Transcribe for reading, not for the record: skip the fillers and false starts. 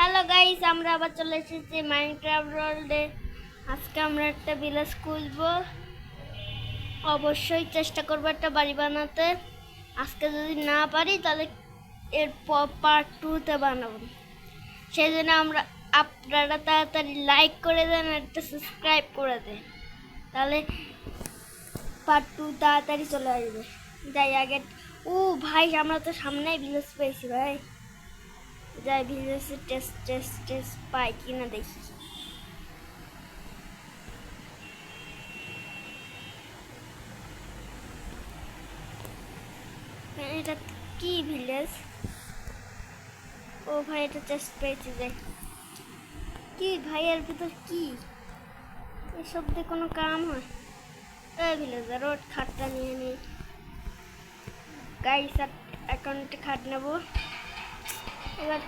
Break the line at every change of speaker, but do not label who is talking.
Hello guys, আমরা আবার চলে এসেছি মাইনক্রাফট ওয়ার্ল্ডে। আজকে আমরা একটা ভিলেজ খুঁজবো। অবশ্যই চেষ্টা করবো একটা বাড়ি বানাতে। আজকে যদি না পারি তাহলে এর পার্ট 2-তে বানাবো। সেই জন্য আপনারা তাড়াতাড়ি লাইক করে দেন আর একটা সাবস্ক্রাইব করে দেন, তাহলে পার্ট 2 তাড়াতাড়ি চলে আসবে। যাই আগে। ও ভাই, আমরা তো সামনেই ভিলেজ পেয়েছি ভাই। যাই ভিলেজে টেস্ট পাই কিনা দেখি। এটা কি ভিলেজ? ও ভাই, এটা চেস্ট পেয়েছি। যাই। কি ভাই, এর ভিতর কি? এসব দিয়ে কোনো কাম হয়? এই ভিলেজার রোড খাটটা নিয়ে নিই। গাইস, অ্যাকাউন্টে খাট নেবো এবার।